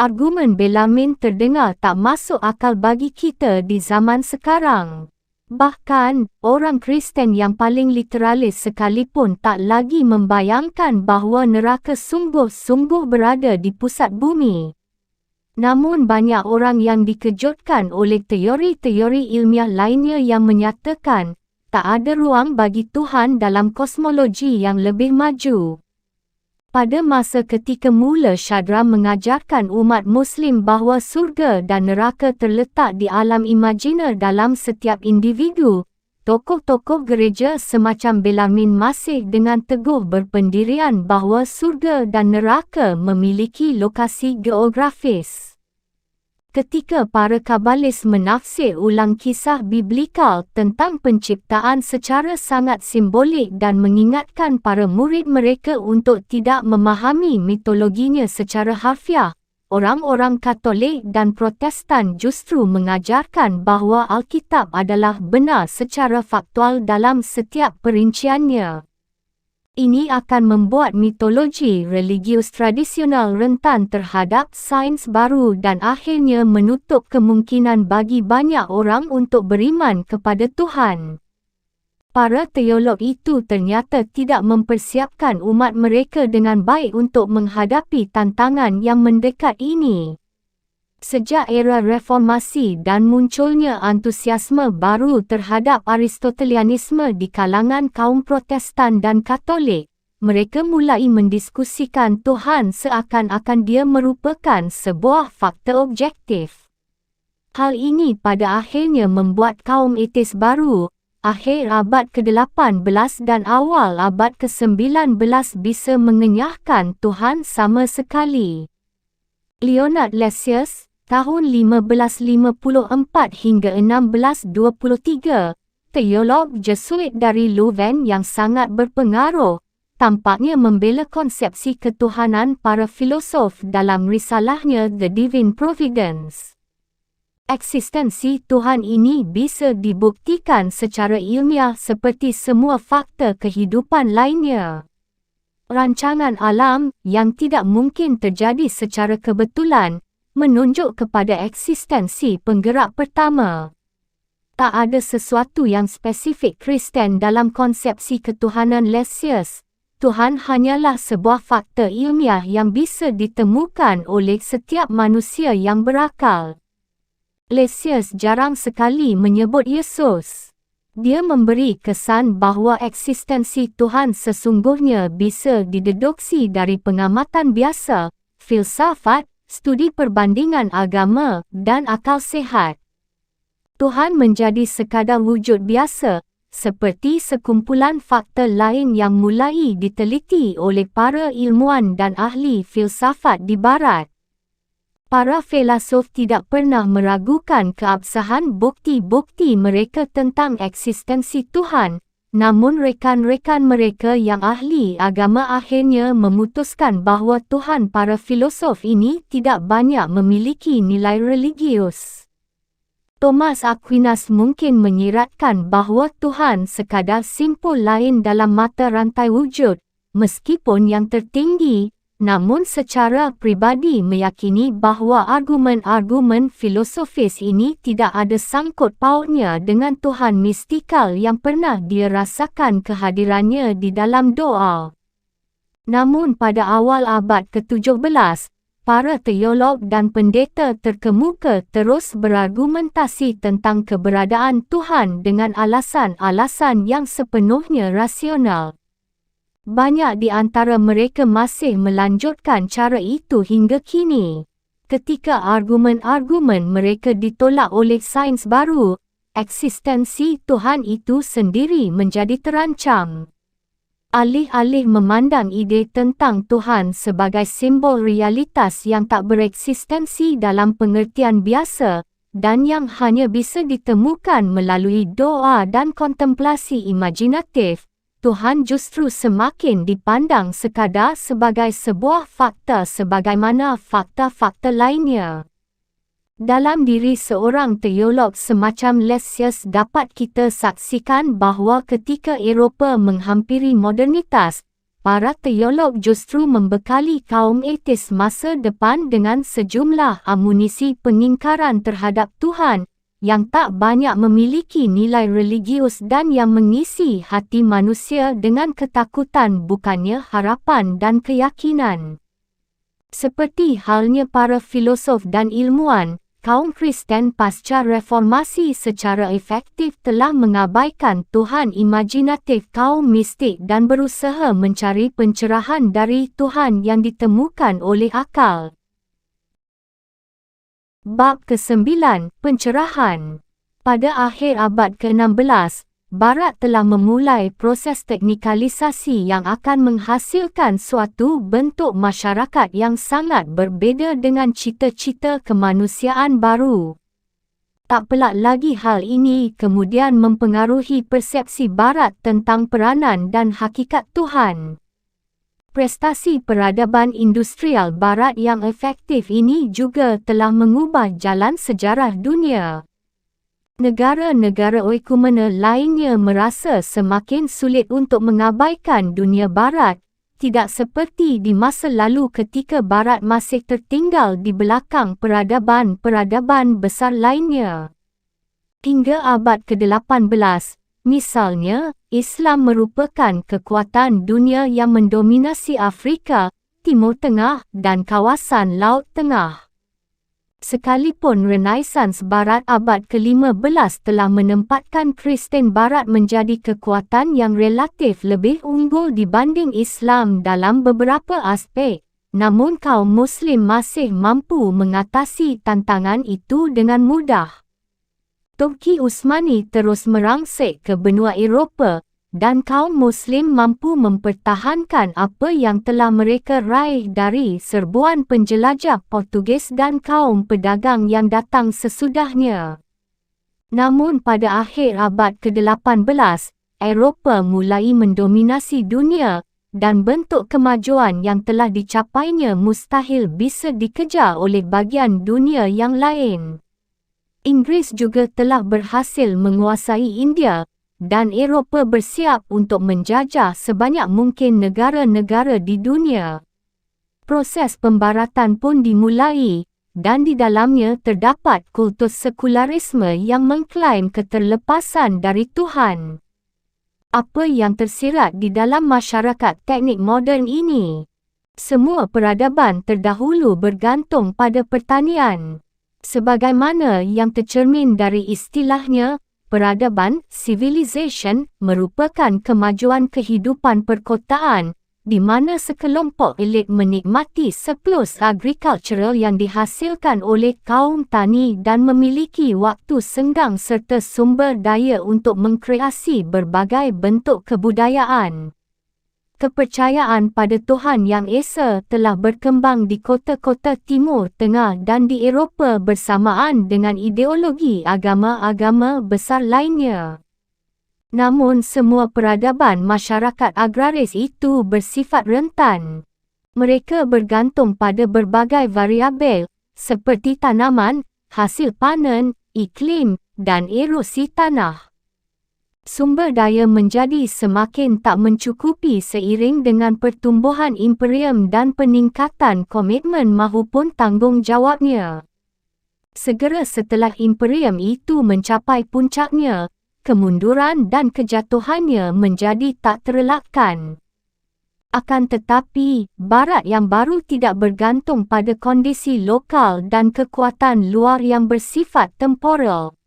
Argumen Bellarmine terdengar tak masuk akal bagi kita di zaman sekarang. Bahkan, orang Kristen yang paling literalis sekalipun tak lagi membayangkan bahawa neraka sungguh-sungguh berada di pusat bumi. Namun banyak orang yang dikejutkan oleh teori-teori ilmiah lainnya yang menyatakan, tak ada ruang bagi Tuhan dalam kosmologi yang lebih maju. Pada masa ketika mula Shadrah mengajarkan umat Muslim bahawa surga dan neraka terletak di alam imajiner dalam setiap individu, tokoh-tokoh gereja semacam Bellarmine masih dengan teguh berpendirian bahawa surga dan neraka memiliki lokasi geografis. Ketika para kabalis menafsir ulang kisah biblikal tentang penciptaan secara sangat simbolik dan mengingatkan para murid mereka untuk tidak memahami mitologinya secara harfiah, orang-orang Katolik dan Protestan justru mengajarkan bahawa Alkitab adalah benar secara faktual dalam setiap perinciannya. Ini akan membuat mitologi religius tradisional rentan terhadap sains baru dan akhirnya menutup kemungkinan bagi banyak orang untuk beriman kepada Tuhan. Para teolog itu ternyata tidak mempersiapkan umat mereka dengan baik untuk menghadapi tantangan yang mendekat ini. Sejak era reformasi dan munculnya antusiasme baru terhadap Aristotelianisme di kalangan kaum Protestan dan Katolik, mereka mulai mendiskusikan Tuhan seakan-akan dia merupakan sebuah fakta objektif. Hal ini pada akhirnya membuat kaum etis baru, akhir abad ke-18 dan awal abad ke-19 bisa mengenyahkan Tuhan sama sekali. Leonard Lessius, tahun 1554 hingga 1623, teolog Jesuit dari Louvain yang sangat berpengaruh, tampaknya membela konsepsi ketuhanan para filosof dalam risalahnya The Divine Providence. Eksistensi Tuhan ini bisa dibuktikan secara ilmiah seperti semua fakta kehidupan lainnya. Rancangan alam yang tidak mungkin terjadi secara kebetulan menunjuk kepada eksistensi penggerak pertama. Tak ada sesuatu yang spesifik Kristen dalam konsepsi ketuhanan Lessius. Tuhan hanyalah sebuah fakta ilmiah yang bisa ditemukan oleh setiap manusia yang berakal. Lessius jarang sekali menyebut Yesus. Dia memberi kesan bahawa eksistensi Tuhan sesungguhnya bisa dideduksi dari pengamatan biasa, filsafat, studi perbandingan agama, dan akal sehat. Tuhan menjadi sekadar wujud biasa, seperti sekumpulan fakta lain yang mulai diteliti oleh para ilmuwan dan ahli filsafat di Barat. Para filosof tidak pernah meragukan keabsahan bukti-bukti mereka tentang eksistensi Tuhan, namun rekan-rekan mereka yang ahli agama akhirnya memutuskan bahawa Tuhan para filosof ini tidak banyak memiliki nilai religius. Thomas Aquinas mungkin menyiratkan bahawa Tuhan sekadar simpul lain dalam mata rantai wujud, meskipun yang tertinggi, namun secara pribadi meyakini bahawa argumen-argumen filosofis ini tidak ada sangkut pautnya dengan Tuhan mistikal yang pernah dia rasakan kehadirannya di dalam doa. Namun pada awal abad ke-17, para teolog dan pendeta terkemuka terus berargumentasi tentang keberadaan Tuhan dengan alasan-alasan yang sepenuhnya rasional. Banyak di antara mereka masih melanjutkan cara itu hingga kini. Ketika argumen-argumen mereka ditolak oleh sains baru, eksistensi Tuhan itu sendiri menjadi terancam. Alih-alih memandang ide tentang Tuhan sebagai simbol realitas yang tak bereksistensi dalam pengertian biasa, dan yang hanya bisa ditemukan melalui doa dan kontemplasi imajinatif, Tuhan justru semakin dipandang sekadar sebagai sebuah fakta sebagaimana fakta-fakta lainnya. Dalam diri seorang teolog semacam Lessius dapat kita saksikan bahawa ketika Eropah menghampiri modernitas, para teolog justru membekali kaum etis masa depan dengan sejumlah amunisi pengingkaran terhadap Tuhan yang tak banyak memiliki nilai religius dan yang mengisi hati manusia dengan ketakutan bukannya harapan dan keyakinan. Seperti halnya para filosof dan ilmuwan, kaum Kristen pasca reformasi secara efektif telah mengabaikan Tuhan imajinatif kaum mistik dan berusaha mencari pencerahan dari Tuhan yang ditemukan oleh akal. Bab ke-9, Pencerahan. Pada akhir abad ke-16, Barat telah memulai proses teknikalisasi yang akan menghasilkan suatu bentuk masyarakat yang sangat berbeza dengan cita-cita kemanusiaan baru. Tak pelak lagi hal ini kemudian mempengaruhi persepsi Barat tentang peranan dan hakikat Tuhan. Prestasi peradaban industrial Barat yang efektif ini juga telah mengubah jalan sejarah dunia. Negara-negara ekumene lainnya merasa semakin sulit untuk mengabaikan dunia Barat, tidak seperti di masa lalu ketika Barat masih tertinggal di belakang peradaban-peradaban besar lainnya. Hingga abad ke-18, misalnya, Islam merupakan kekuatan dunia yang mendominasi Afrika, Timur Tengah dan kawasan Laut Tengah. Sekalipun Renaissance Barat abad ke-15 telah menempatkan Kristen Barat menjadi kekuatan yang relatif lebih unggul dibanding Islam dalam beberapa aspek, namun kaum Muslim masih mampu mengatasi tantangan itu dengan mudah. Turki Utsmani terus merangsek ke benua Eropah, dan kaum Muslim mampu mempertahankan apa yang telah mereka raih dari serbuan penjelajah Portugis dan kaum pedagang yang datang sesudahnya. Namun pada akhir abad ke-18, Eropah mulai mendominasi dunia, dan bentuk kemajuan yang telah dicapainya mustahil bisa dikejar oleh bagian dunia yang lain. Inggris juga telah berhasil menguasai India, dan Eropah bersiap untuk menjajah sebanyak mungkin negara-negara di dunia. Proses pembaratan pun dimulai, dan di dalamnya terdapat kultus sekularisme yang mengklaim keterlepasan dari Tuhan. Apa yang tersirat di dalam masyarakat teknik moden ini? Semua peradaban terdahulu bergantung pada pertanian. Sebagaimana yang tercermin dari istilahnya, peradaban, civilization, merupakan kemajuan kehidupan perkotaan, di mana sekelompok elit menikmati surplus agricultural yang dihasilkan oleh kaum tani dan memiliki waktu senggang serta sumber daya untuk mengkreasi berbagai bentuk kebudayaan. Kepercayaan pada Tuhan Yang Esa telah berkembang di kota-kota Timur Tengah dan di Eropah bersamaan dengan ideologi agama-agama besar lainnya. Namun semua peradaban masyarakat agraris itu bersifat rentan. Mereka bergantung pada berbagai variabel, seperti tanaman, hasil panen, iklim, dan erosi tanah. Sumber daya menjadi semakin tak mencukupi seiring dengan pertumbuhan imperium dan peningkatan komitmen mahupun tanggungjawabnya. Segera setelah imperium itu mencapai puncaknya, kemunduran dan kejatuhannya menjadi tak terelakkan. Akan tetapi, Barat yang baru tidak bergantung pada kondisi lokal dan kekuatan luar yang bersifat temporal.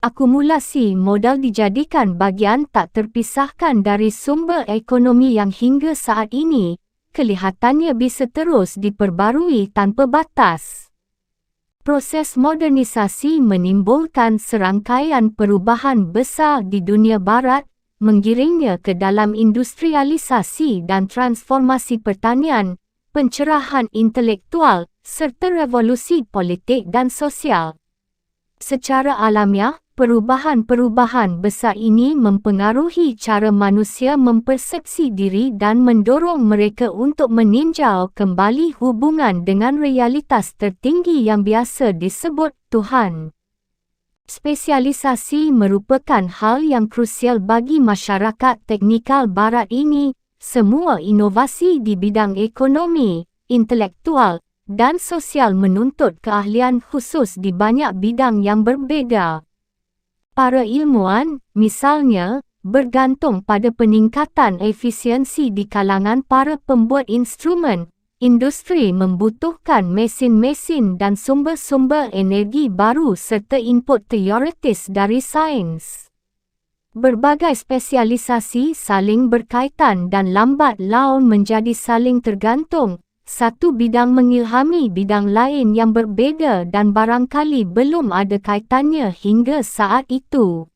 Akumulasi modal dijadikan bagian tak terpisahkan dari sumber ekonomi yang hingga saat ini, kelihatannya bisa terus diperbarui tanpa batas. Proses modernisasi menimbulkan serangkaian perubahan besar di dunia Barat, menggiringnya ke dalam industrialisasi dan transformasi pertanian, pencerahan intelektual, serta revolusi politik dan sosial. Secara alamiah, perubahan-perubahan besar ini mempengaruhi cara manusia mempersepsi diri dan mendorong mereka untuk meninjau kembali hubungan dengan realitas tertinggi yang biasa disebut Tuhan. Spesialisasi merupakan hal yang krusial bagi masyarakat teknikal Barat ini, semua inovasi di bidang ekonomi, intelektual, dan sosial menuntut keahlian khusus di banyak bidang yang berbeza. Para ilmuwan, misalnya, bergantung pada peningkatan efisiensi di kalangan para pembuat instrumen. Industri membutuhkan mesin-mesin dan sumber-sumber energi baru serta input teoritis dari sains. Berbagai spesialisasi saling berkaitan dan lambat laun menjadi saling tergantung. Satu bidang mengilhami bidang lain yang berbeza dan barangkali belum ada kaitannya hingga saat itu.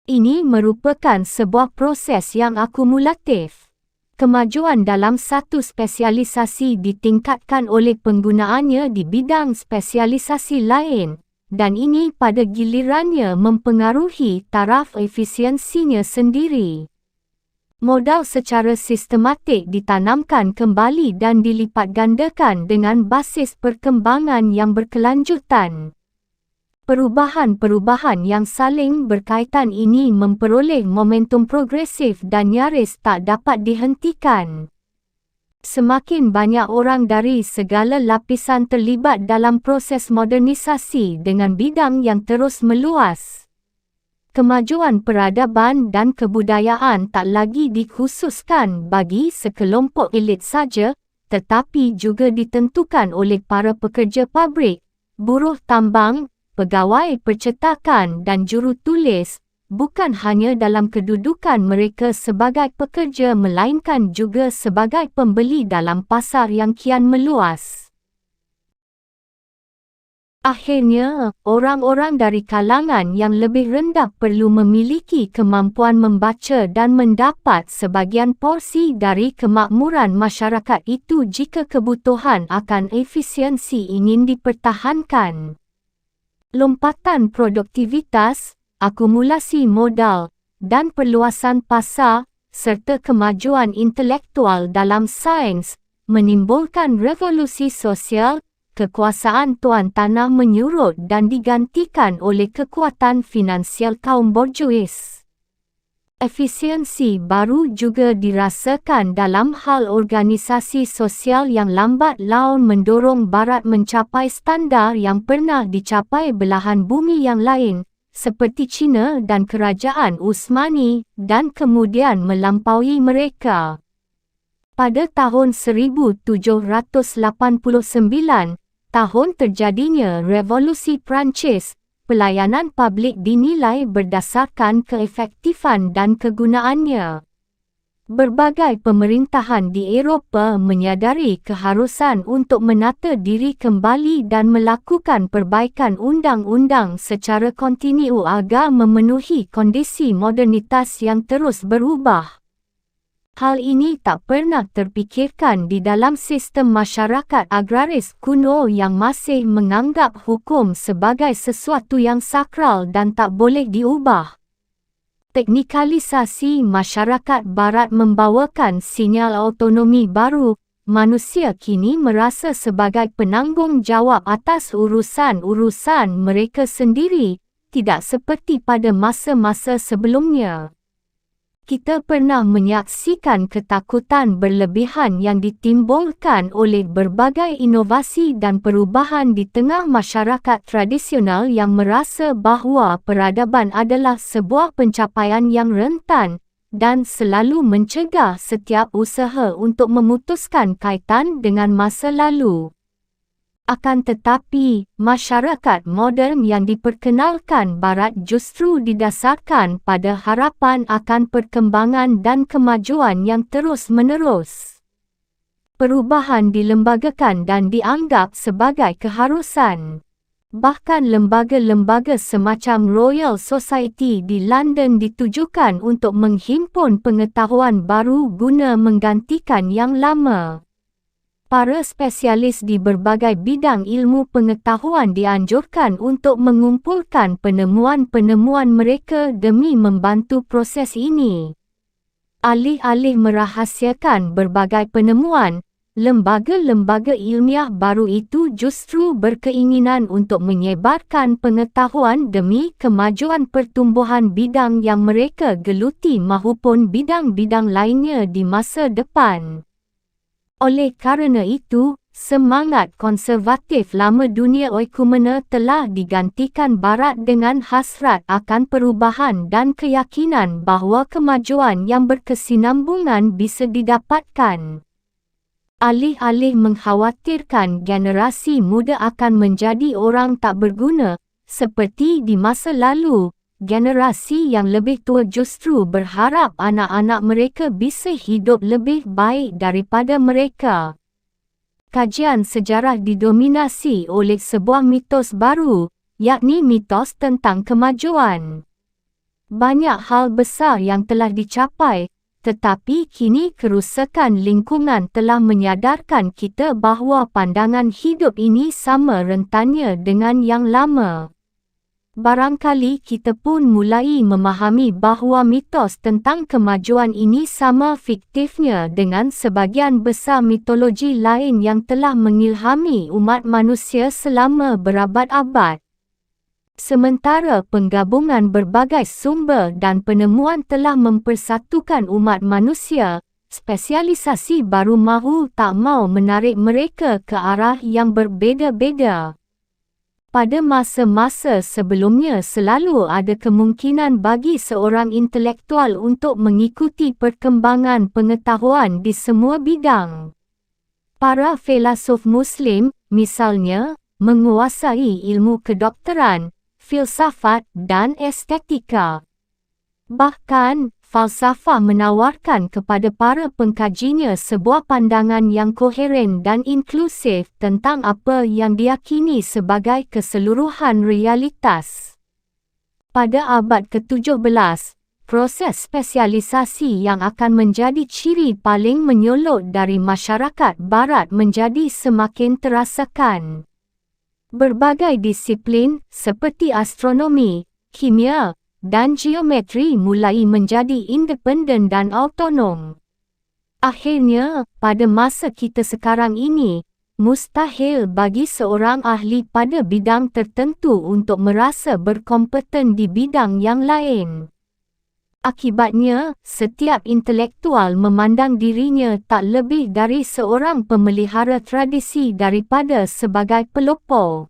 Ini merupakan sebuah proses yang akumulatif. Kemajuan dalam satu spesialisasi ditingkatkan oleh penggunaannya di bidang spesialisasi lain, dan ini pada gilirannya mempengaruhi taraf efisiensinya sendiri. Modal secara sistematik ditanamkan kembali dan dilipat gandakan dengan basis perkembangan yang berkelanjutan. Perubahan-perubahan yang saling berkaitan ini memperoleh momentum progresif dan nyaris tak dapat dihentikan. Semakin banyak orang dari segala lapisan terlibat dalam proses modernisasi dengan bidang yang terus meluas. Kemajuan peradaban dan kebudayaan tak lagi dikhususkan bagi sekelompok elit saja, tetapi juga ditentukan oleh para pekerja pabrik, buruh tambang, pegawai percetakan dan jurutulis, bukan hanya dalam kedudukan mereka sebagai pekerja melainkan juga sebagai pembeli dalam pasar yang kian meluas. Akhirnya, orang-orang dari kalangan yang lebih rendah perlu memiliki kemampuan membaca dan mendapat sebagian porsi dari kemakmuran masyarakat itu jika kebutuhan akan efisiensi ingin dipertahankan. Lompatan produktivitas, akumulasi modal, dan perluasan pasar, serta kemajuan intelektual dalam sains, menimbulkan revolusi sosial. Kekuasaan tuan tanah menyurut dan digantikan oleh kekuatan finansial kaum borjuis. Efisiensi baru juga dirasakan dalam hal organisasi sosial yang lambat laun mendorong Barat mencapai standar yang pernah dicapai belahan bumi yang lain, seperti China dan Kerajaan Utsmani, dan kemudian melampaui mereka. Pada tahun 1789, tahun terjadinya Revolusi Perancis, pelayanan publik dinilai berdasarkan keefektifan dan kegunaannya. Berbagai pemerintahan di Eropah menyadari keharusan untuk menata diri kembali dan melakukan perbaikan undang-undang secara kontinu agar memenuhi kondisi modernitas yang terus berubah. Hal ini tak pernah terfikirkan di dalam sistem masyarakat agraris kuno yang masih menganggap hukum sebagai sesuatu yang sakral dan tak boleh diubah. Teknikalisasi masyarakat Barat membawakan sinyal autonomi baru. Manusia kini merasa sebagai penanggung jawab atas urusan-urusan mereka sendiri, tidak seperti pada masa-masa sebelumnya. Kita pernah menyaksikan ketakutan berlebihan yang ditimbulkan oleh berbagai inovasi dan perubahan di tengah masyarakat tradisional yang merasa bahawa peradaban adalah sebuah pencapaian yang rentan dan selalu mencegah setiap usaha untuk memutuskan kaitan dengan masa lalu. Akan tetapi, masyarakat moden yang diperkenalkan Barat justru didasarkan pada harapan akan perkembangan dan kemajuan yang terus-menerus. Perubahan dilembagakan dan dianggap sebagai keharusan. Bahkan lembaga-lembaga semacam Royal Society di London ditujukan untuk menghimpun pengetahuan baru guna menggantikan yang lama. Para spesialis di berbagai bidang ilmu pengetahuan dianjurkan untuk mengumpulkan penemuan-penemuan mereka demi membantu proses ini. Alih-alih merahasiakan berbagai penemuan, lembaga-lembaga ilmiah baru itu justru berkeinginan untuk menyebarkan pengetahuan demi kemajuan pertumbuhan bidang yang mereka geluti mahupun bidang-bidang lainnya di masa depan. Oleh kerana itu, semangat konservatif lama dunia oikumene telah digantikan Barat dengan hasrat akan perubahan dan keyakinan bahawa kemajuan yang berkesinambungan bisa didapatkan. Alih-alih mengkhawatirkan generasi muda akan menjadi orang tak berguna, seperti di masa lalu, generasi yang lebih tua justru berharap anak-anak mereka bisa hidup lebih baik daripada mereka. Kajian sejarah didominasi oleh sebuah mitos baru, yakni mitos tentang kemajuan. Banyak hal besar yang telah dicapai, tetapi kini kerusakan lingkungan telah menyadarkan kita bahawa pandangan hidup ini sama rentannya dengan yang lama. Barangkali kita pun mulai memahami bahawa mitos tentang kemajuan ini sama fiktifnya dengan sebagian besar mitologi lain yang telah mengilhami umat manusia selama berabad-abad. Sementara penggabungan berbagai sumber dan penemuan telah mempersatukan umat manusia, spesialisasi baru mahu tak mau menarik mereka ke arah yang berbeza-beza. Pada masa-masa sebelumnya selalu ada kemungkinan bagi seorang intelektual untuk mengikuti perkembangan pengetahuan di semua bidang. Para filosof Muslim, misalnya, menguasai ilmu kedokteran, filsafat dan estetika. Bahkan, falsafah menawarkan kepada para pengkajinya sebuah pandangan yang koheren dan inklusif tentang apa yang diyakini sebagai keseluruhan realitas. Pada abad ke-17, proses spesialisasi yang akan menjadi ciri paling menyolok dari masyarakat Barat menjadi semakin terasakan. Berbagai disiplin seperti astronomi, kimia, dan geometri mulai menjadi independen dan autonom. Akhirnya, pada masa kita sekarang ini, mustahil bagi seorang ahli pada bidang tertentu untuk merasa berkompeten di bidang yang lain. Akibatnya, setiap intelektual memandang dirinya tak lebih dari seorang pemelihara tradisi daripada sebagai pelopor.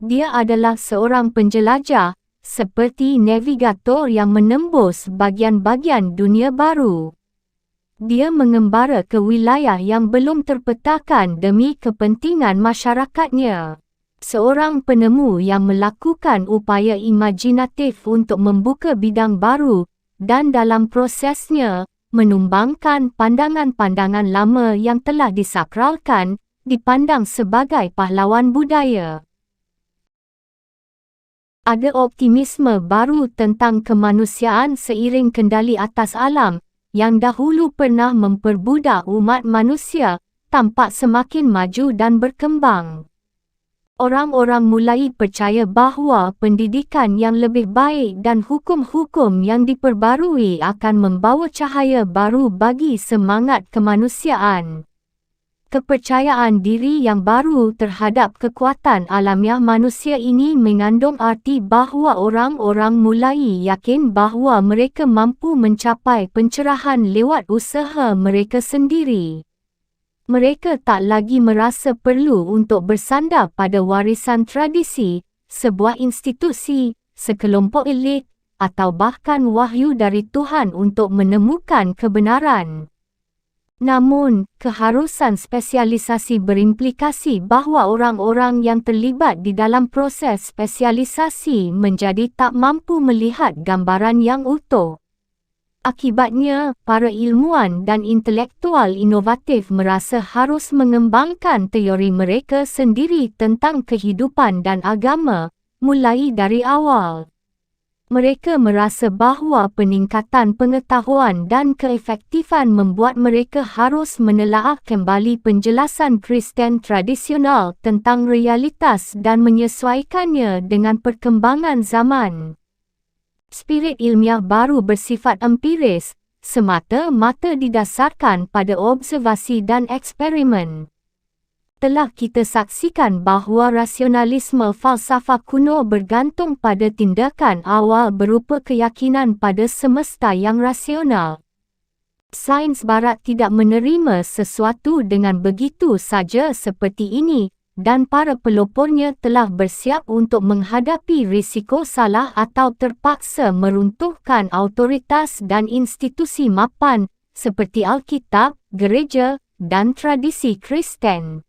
Dia adalah seorang penjelajah, seperti navigator yang menembus bagian-bagian dunia baru. Dia mengembara ke wilayah yang belum terpetakan demi kepentingan masyarakatnya. Seorang penemu yang melakukan upaya imajinatif untuk membuka bidang baru, dan dalam prosesnya, menumbangkan pandangan-pandangan lama yang telah disakralkan, dipandang sebagai pahlawan budaya. Ada optimisme baru tentang kemanusiaan seiring kendali atas alam, yang dahulu pernah memperbudak umat manusia, tampak semakin maju dan berkembang. Orang-orang mulai percaya bahawa pendidikan yang lebih baik dan hukum-hukum yang diperbarui akan membawa cahaya baru bagi semangat kemanusiaan. Kepercayaan diri yang baru terhadap kekuatan alamiah manusia ini mengandung arti bahawa orang-orang mulai yakin bahawa mereka mampu mencapai pencerahan lewat usaha mereka sendiri. Mereka tak lagi merasa perlu untuk bersandar pada warisan tradisi, sebuah institusi, sekelompok elit, atau bahkan wahyu dari Tuhan untuk menemukan kebenaran. Namun, keharusan spesialisasi berimplikasi bahawa orang-orang yang terlibat di dalam proses spesialisasi menjadi tak mampu melihat gambaran yang utuh. Akibatnya, para ilmuwan dan intelektual inovatif merasa harus mengembangkan teori mereka sendiri tentang kehidupan dan agama, mulai dari awal. Mereka merasa bahawa peningkatan pengetahuan dan keefektifan membuat mereka harus menelaah kembali penjelasan Kristen tradisional tentang realitas dan menyesuaikannya dengan perkembangan zaman. Spirit ilmiah baru bersifat empiris, semata-mata didasarkan pada observasi dan eksperimen. Telah kita saksikan bahawa rasionalisme falsafah kuno bergantung pada tindakan awal berupa keyakinan pada semesta yang rasional. Sains Barat tidak menerima sesuatu dengan begitu saja seperti ini, dan para pelopornya telah bersiap untuk menghadapi risiko salah atau terpaksa meruntuhkan autoritas dan institusi mapan, seperti Alkitab, gereja, dan tradisi Kristen.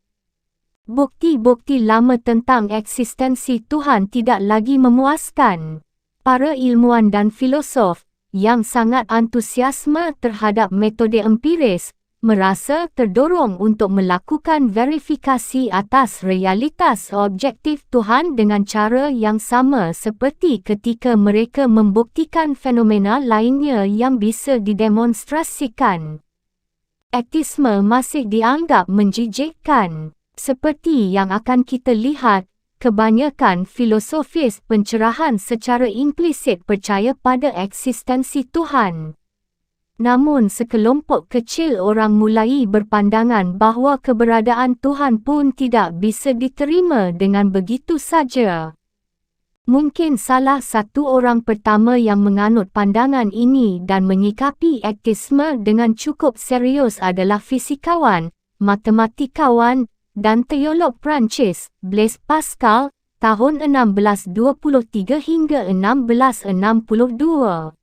Bukti-bukti lama tentang eksistensi Tuhan tidak lagi memuaskan. Para ilmuwan dan filosof, yang sangat antusiasme terhadap metode empiris, merasa terdorong untuk melakukan verifikasi atas realitas objektif Tuhan dengan cara yang sama seperti ketika mereka membuktikan fenomena lainnya yang bisa didemonstrasikan. Aktisme masih dianggap menjijikkan. Seperti yang akan kita lihat, kebanyakan filosofis pencerahan secara implisit percaya pada eksistensi Tuhan. Namun sekelompok kecil orang mulai berpandangan bahawa keberadaan Tuhan pun tidak bisa diterima dengan begitu saja. Mungkin salah satu orang pertama yang menganut pandangan ini dan menyikapi aktisme dengan cukup serius adalah fisikawan, matematikawan, dan teolog Prancis, Blaise Pascal, tahun 1623 hingga 1662.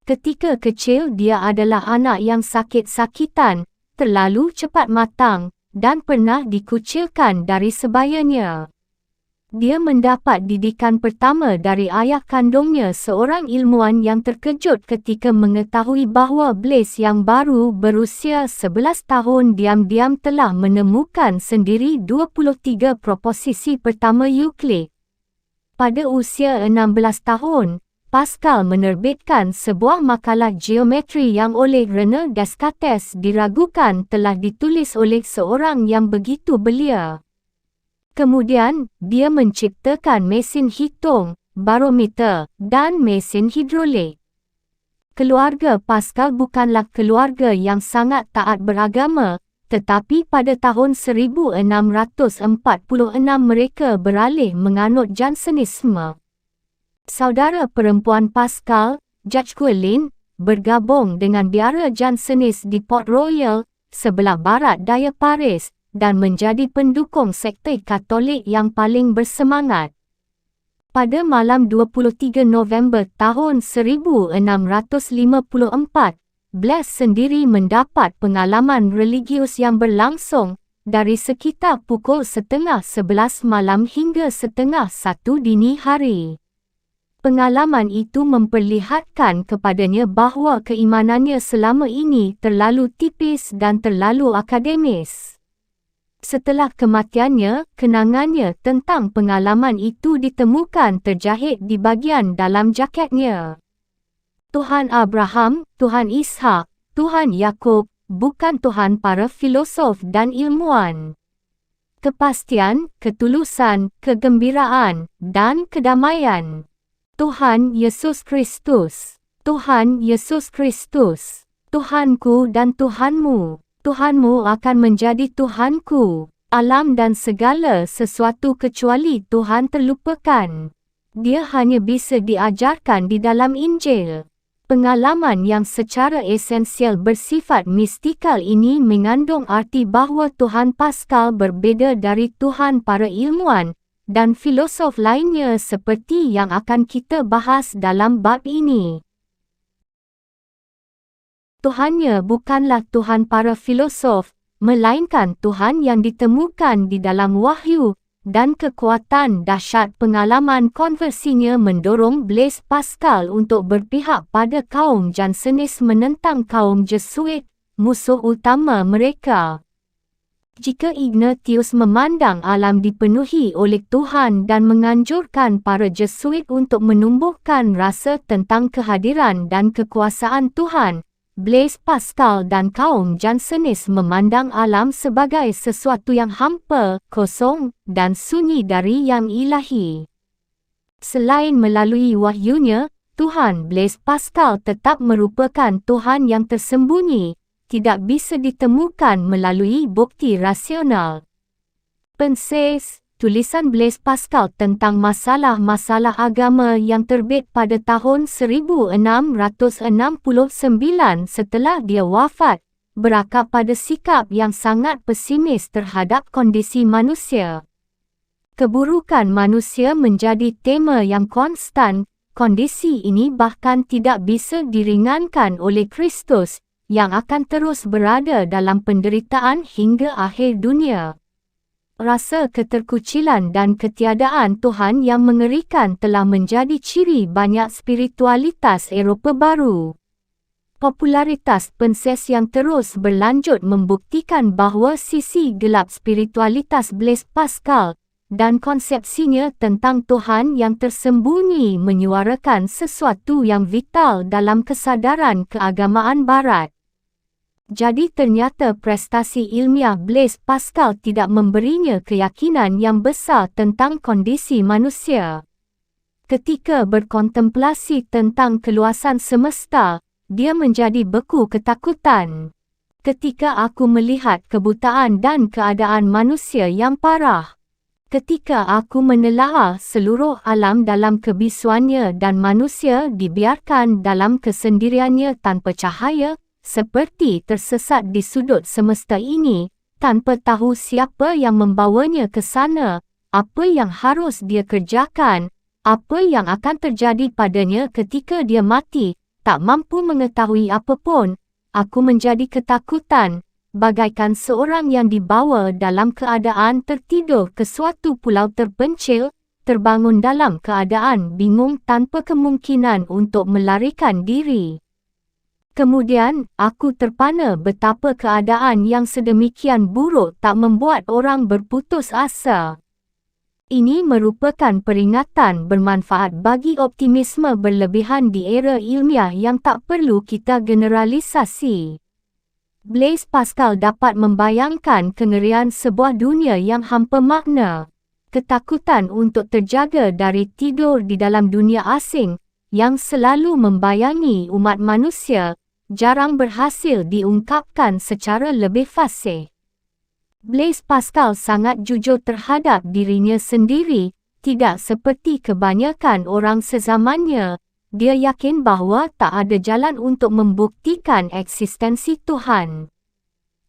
Ketika kecil dia adalah anak yang sakit-sakitan, terlalu cepat matang, dan pernah dikucilkan dari sebayanya. Dia mendapat didikan pertama dari ayah kandungnya, seorang ilmuwan yang terkejut ketika mengetahui bahawa Blaise yang baru berusia 11 tahun diam-diam telah menemukan sendiri 23 proposisi pertama Euclid. Pada usia 16 tahun, Pascal menerbitkan sebuah makalah geometri yang oleh René Descartes diragukan telah ditulis oleh seorang yang begitu belia. Kemudian, dia menciptakan mesin hitung, barometer, dan mesin hidrolik. Keluarga Pascal bukanlah keluarga yang sangat taat beragama, tetapi pada tahun 1646 mereka beralih menganut Jansenisme. Saudara perempuan Pascal, Jacqueline, bergabung dengan biara Jansenis di Port Royal, sebelah barat daya Paris, dan menjadi pendukung sekte Katolik yang paling bersemangat. Pada malam 23 November tahun 1654, Blaise sendiri mendapat pengalaman religius yang berlangsung dari sekitar pukul 10:30 malam hingga 12:30 dini hari. Pengalaman itu memperlihatkan kepadanya bahawa keimanannya selama ini terlalu tipis dan terlalu akademis. Setelah kematiannya, kenangannya tentang pengalaman itu ditemukan terjahit di bahagian dalam jaketnya. Tuhan Abraham, Tuhan Ishak, Tuhan Yakub, bukan Tuhan para filosof dan ilmuwan. Kepastian, ketulusan, kegembiraan, dan kedamaian. Tuhan Yesus Kristus. Tuhan Yesus Kristus. Tuhanku dan Tuhanmu. Tuhanmu akan menjadi Tuhanku. Alam dan segala sesuatu kecuali Tuhan terlupakan. Dia hanya bisa diajarkan di dalam Injil. Pengalaman yang secara esensial bersifat mistikal ini mengandung arti bahawa Tuhan Pascal berbeza dari Tuhan para ilmuwan dan filosof lainnya seperti yang akan kita bahas dalam bab ini. Tuhannya bukanlah Tuhan para filosof, melainkan Tuhan yang ditemukan di dalam wahyu, dan kekuatan dahsyat pengalaman konversinya mendorong Blaise Pascal untuk berpihak pada kaum Jansenis menentang kaum Jesuit, musuh utama mereka. Jika Ignatius memandang alam dipenuhi oleh Tuhan dan menganjurkan para Jesuit untuk menumbuhkan rasa tentang kehadiran dan kekuasaan Tuhan, Blaise Pascal dan kaum Jansenis memandang alam sebagai sesuatu yang hampa, kosong, dan sunyi dari yang ilahi. Selain melalui wahyunya, Tuhan Blaise Pascal tetap merupakan Tuhan yang tersembunyi, tidak bisa ditemukan melalui bukti rasional. Penses, tulisan Blaise Pascal tentang masalah-masalah agama yang terbit pada tahun 1669 setelah dia wafat, berakar pada sikap yang sangat pesimis terhadap kondisi manusia. Keburukan manusia menjadi tema yang konstan. Kondisi ini bahkan tidak bisa diringankan oleh Kristus, yang akan terus berada dalam penderitaan hingga akhir dunia. Rasa keterkucilan dan ketiadaan Tuhan yang mengerikan telah menjadi ciri banyak spiritualitas Eropah baru. Popularitas Penses yang terus berlanjut membuktikan bahawa sisi gelap spiritualitas Blaise Pascal dan konsepsinya tentang Tuhan yang tersembunyi menyuarakan sesuatu yang vital dalam kesadaran keagamaan Barat. Jadi ternyata prestasi ilmiah Blaise Pascal tidak memberinya keyakinan yang besar tentang kondisi manusia. Ketika berkontemplasi tentang keluasan semesta, dia menjadi beku ketakutan. Ketika aku melihat kebutaan dan keadaan manusia yang parah, ketika aku menelaah seluruh alam dalam kebisuannya dan manusia dibiarkan dalam kesendiriannya tanpa cahaya, seperti tersesat di sudut semesta ini, tanpa tahu siapa yang membawanya ke sana, apa yang harus dia kerjakan, apa yang akan terjadi padanya ketika dia mati, tak mampu mengetahui apapun, aku menjadi ketakutan. Bagaikan seorang yang dibawa dalam keadaan tertidur ke suatu pulau terpencil, terbangun dalam keadaan bingung tanpa kemungkinan untuk melarikan diri. Kemudian, aku terpana betapa keadaan yang sedemikian buruk tak membuat orang berputus asa. Ini merupakan peringatan bermanfaat bagi optimisme berlebihan di era ilmiah yang tak perlu kita generalisasi. Blaise Pascal dapat membayangkan kengerian sebuah dunia yang hampa makna. Ketakutan untuk terjaga dari tidur di dalam dunia asing, yang selalu membayangi umat manusia, jarang berhasil diungkapkan secara lebih fasih. Blaise Pascal sangat jujur terhadap dirinya sendiri, tidak seperti kebanyakan orang sezamannya. Dia yakin bahawa tak ada jalan untuk membuktikan eksistensi Tuhan.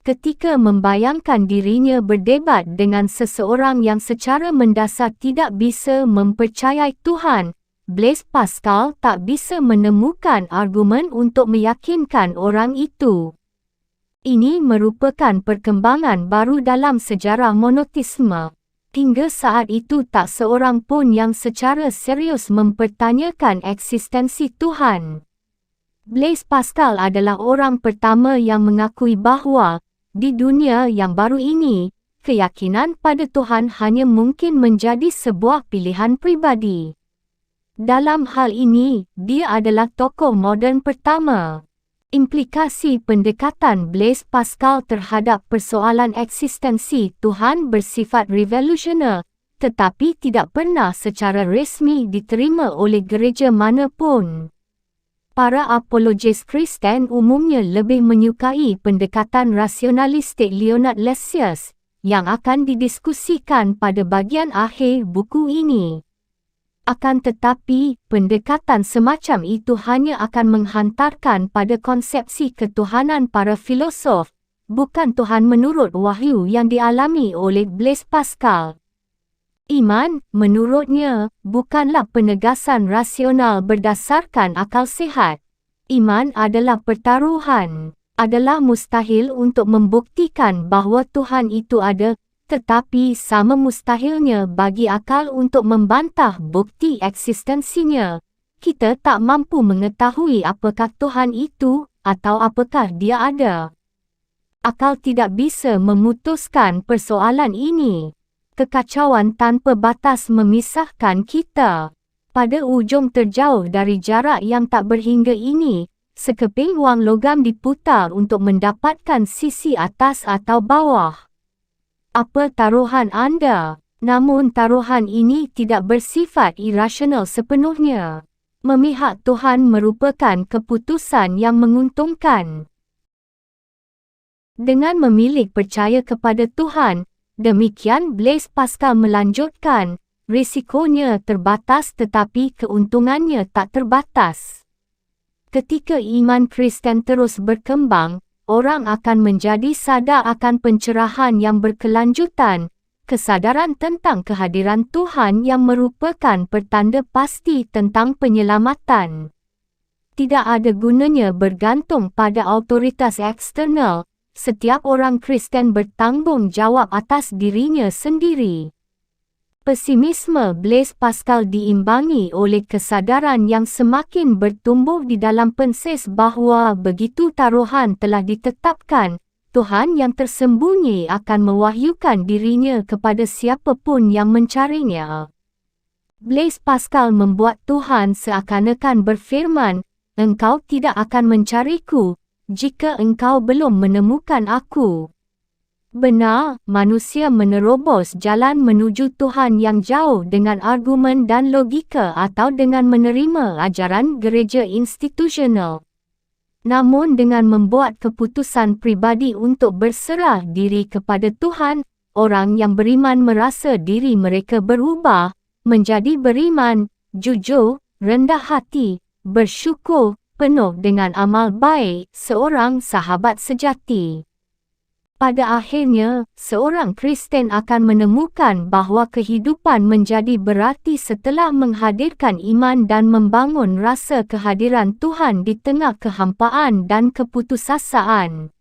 Ketika membayangkan dirinya berdebat dengan seseorang yang secara mendasar tidak bisa mempercayai Tuhan, Blaise Pascal tak bisa menemukan argumen untuk meyakinkan orang itu. Ini merupakan perkembangan baru dalam sejarah monoteisme. Hingga saat itu tak seorang pun yang secara serius mempertanyakan eksistensi Tuhan. Blaise Pascal adalah orang pertama yang mengakui bahawa, di dunia yang baru ini, keyakinan pada Tuhan hanya mungkin menjadi sebuah pilihan pribadi. Dalam hal ini, dia adalah tokoh moden pertama. Implikasi pendekatan Blaise Pascal terhadap persoalan eksistensi Tuhan bersifat revolusioner, tetapi tidak pernah secara resmi diterima oleh gereja manapun. Para apologes Kristen umumnya lebih menyukai pendekatan rasionalistik Leonard Lessius, yang akan didiskusikan pada bagian akhir buku ini. Akan tetapi, pendekatan semacam itu hanya akan menghantarkan pada konsepsi ketuhanan para filosof, bukan Tuhan menurut wahyu yang dialami oleh Blaise Pascal. Iman, menurutnya, bukanlah penegasan rasional berdasarkan akal sihat. Iman adalah pertaruhan. Adalah mustahil untuk membuktikan bahawa Tuhan itu ada, tetapi sama mustahilnya bagi akal untuk membantah bukti eksistensinya. Kita tak mampu mengetahui apakah Tuhan itu, atau apakah dia ada. Akal tidak bisa memutuskan persoalan ini. Kekacauan tanpa batas memisahkan kita. Pada ujung terjauh dari jarak yang tak berhingga ini, sekeping wang logam diputar untuk mendapatkan sisi atas atau bawah. Apa taruhan anda? Namun taruhan ini tidak bersifat irasional sepenuhnya. Memihak Tuhan merupakan keputusan yang menguntungkan. Dengan memilih percaya kepada Tuhan, demikian Blaise Pascal melanjutkan, risikonya terbatas tetapi keuntungannya tak terbatas. Ketika iman Kristen terus berkembang, orang akan menjadi sadar akan pencerahan yang berkelanjutan, kesadaran tentang kehadiran Tuhan yang merupakan pertanda pasti tentang penyelamatan. Tidak ada gunanya bergantung pada autoritas eksternal. Setiap orang Kristen bertanggung jawab atas dirinya sendiri. Pesimisme Blaise Pascal diimbangi oleh kesadaran yang semakin bertumbuh di dalam pensis bahawa begitu taruhan telah ditetapkan, Tuhan yang tersembunyi akan mewahyukan dirinya kepada siapapun yang mencarinya. Blaise Pascal membuat Tuhan seakan-akan berfirman, "Engkau tidak akan mencariku, jika engkau belum menemukan aku." Benar, manusia menerobos jalan menuju Tuhan yang jauh dengan argumen dan logika atau dengan menerima ajaran gereja institusional. Namun dengan membuat keputusan pribadi untuk berserah diri kepada Tuhan, orang yang beriman merasa diri mereka berubah, menjadi beriman, jujur, rendah hati, bersyukur, penuh dengan amal baik, seorang sahabat sejati. Pada akhirnya, seorang Kristen akan menemukan bahawa kehidupan menjadi berarti setelah menghadirkan iman dan membangun rasa kehadiran Tuhan di tengah kehampaan dan keputusasaan.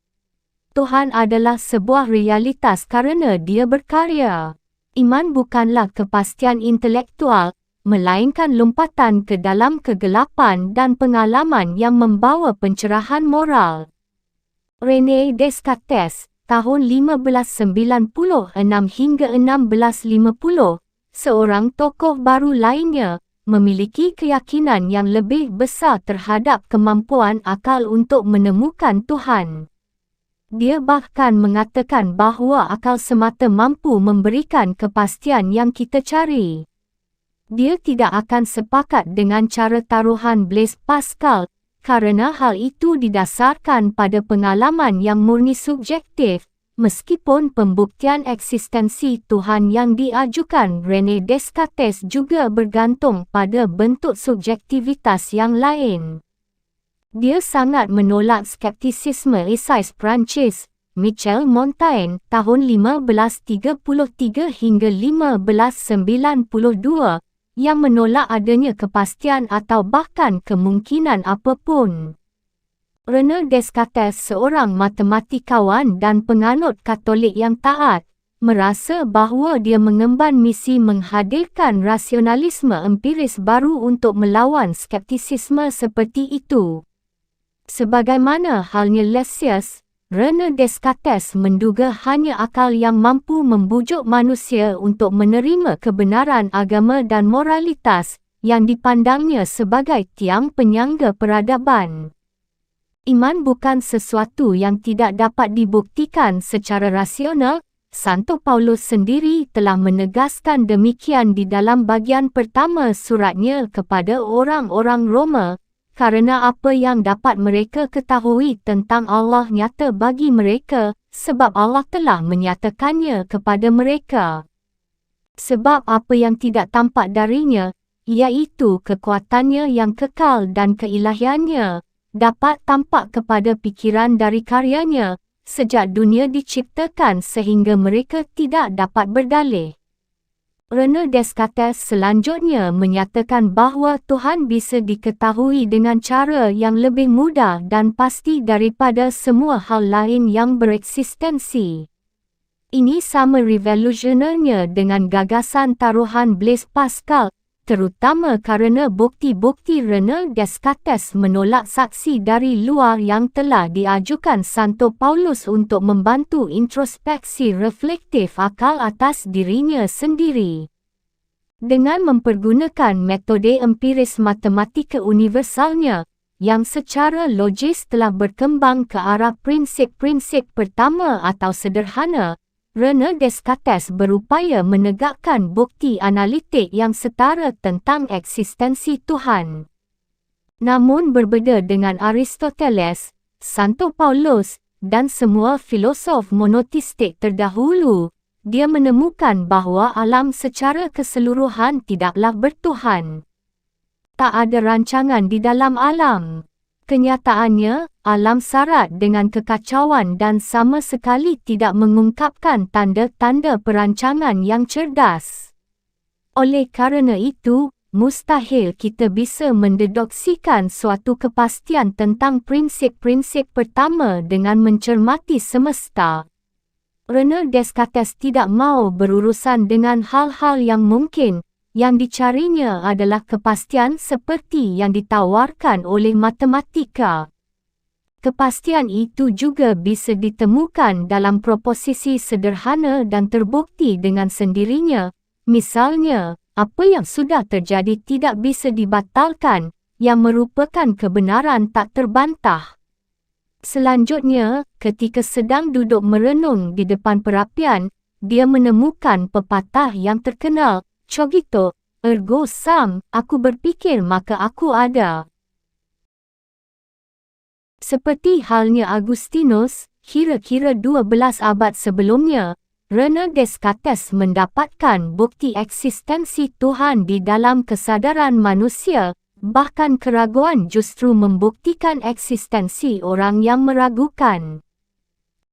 Tuhan adalah sebuah realitas kerana Dia berkarya. Iman bukanlah kepastian intelektual, melainkan lompatan ke dalam kegelapan dan pengalaman yang membawa pencerahan moral. René Descartes, tahun 1596 hingga 1650, seorang tokoh baru lainnya, memiliki keyakinan yang lebih besar terhadap kemampuan akal untuk menemukan Tuhan. Dia bahkan mengatakan bahawa akal semata mampu memberikan kepastian yang kita cari. Dia tidak akan sepakat dengan cara taruhan Blaise Pascal, karena hal itu didasarkan pada pengalaman yang murni subjektif, meskipun pembuktian eksistensi Tuhan yang diajukan René Descartes juga bergantung pada bentuk subjektivitas yang lain. Dia sangat menolak skeptisisme esais Prancis, Michel Montaigne, tahun 1533 hingga 1592, yang menolak adanya kepastian atau bahkan kemungkinan apapun. René Descartes, seorang matematikawan dan penganut Katolik yang taat, merasa bahawa dia mengemban misi menghadirkan rasionalisme empiris baru untuk melawan skeptisisme seperti itu. Sebagaimana halnya Lessius, René Descartes menduga hanya akal yang mampu membujuk manusia untuk menerima kebenaran agama dan moralitas, yang dipandangnya sebagai tiang penyangga peradaban. Iman bukan sesuatu yang tidak dapat dibuktikan secara rasional. Santo Paulus sendiri telah menegaskan demikian di dalam bagian pertama suratnya kepada orang-orang Roma. Karena apa yang dapat mereka ketahui tentang Allah nyata bagi mereka, sebab Allah telah menyatakannya kepada mereka. Sebab apa yang tidak tampak darinya, iaitu kekuatannya yang kekal dan keilahiannya, dapat tampak kepada pikiran dari karyanya, sejak dunia diciptakan sehingga mereka tidak dapat berdalih. René Descartes selanjutnya menyatakan bahawa Tuhan bisa diketahui dengan cara yang lebih mudah dan pasti daripada semua hal lain yang bereksistensi. Ini sama revolusionernya dengan gagasan taruhan Blaise Pascal, terutama kerana bukti-bukti René Descartes menolak saksi dari luar yang telah diajukan Santo Paulus untuk membantu introspeksi reflektif akal atas dirinya sendiri. Dengan mempergunakan metode empiris matematika universalnya, yang secara logis telah berkembang ke arah prinsip-prinsip pertama atau sederhana, René Descartes berupaya menegakkan bukti analitik yang setara tentang eksistensi Tuhan. Namun berbeza dengan Aristoteles, Santo Paulus, dan semua filosof monoteistik terdahulu, dia menemukan bahawa alam secara keseluruhan tidaklah bertuhan. Tak ada rancangan di dalam alam. Kenyataannya, alam syarat dengan kekacauan dan sama sekali tidak mengungkapkan tanda-tanda perancangan yang cerdas. Oleh kerana itu, mustahil kita bisa mendeduksikan suatu kepastian tentang prinsip-prinsip pertama dengan mencermati semesta. René Descartes tidak mahu berurusan dengan hal-hal yang mungkin. Yang dicarinya adalah kepastian seperti yang ditawarkan oleh matematika. Kepastian itu juga bisa ditemukan dalam proposisi sederhana dan terbukti dengan sendirinya. Misalnya, apa yang sudah terjadi tidak bisa dibatalkan, yang merupakan kebenaran tak terbantah. Selanjutnya, ketika sedang duduk merenung di depan perapian, dia menemukan pepatah yang terkenal, Cogito, ergo sum, aku berfikir maka aku ada. Seperti halnya Agustinus, kira-kira 12 abad sebelumnya, René Descartes mendapatkan bukti eksistensi Tuhan di dalam kesadaran manusia, bahkan keraguan justru membuktikan eksistensi orang yang meragukan.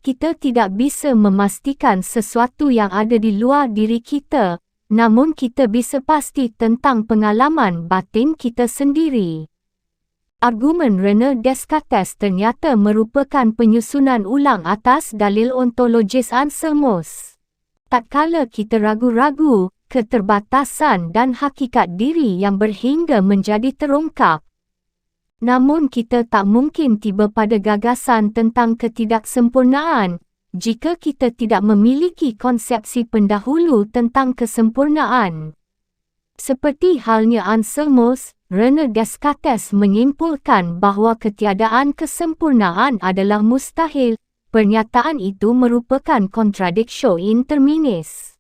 Kita tidak bisa memastikan sesuatu yang ada di luar diri kita, namun kita bisa pasti tentang pengalaman batin kita sendiri. Argumen René Descartes ternyata merupakan penyusunan ulang atas dalil ontologis Anselmus. Tatkala kita ragu-ragu, keterbatasan dan hakikat diri yang berhingga menjadi terungkap. Namun kita tak mungkin tiba pada gagasan tentang ketidaksempurnaan, jika kita tidak memiliki konsepsi pendahulu tentang kesempurnaan. Seperti halnya Anselmus, René Descartes menyimpulkan bahawa ketiadaan kesempurnaan adalah mustahil. Pernyataan itu merupakan kontradiksio interminis.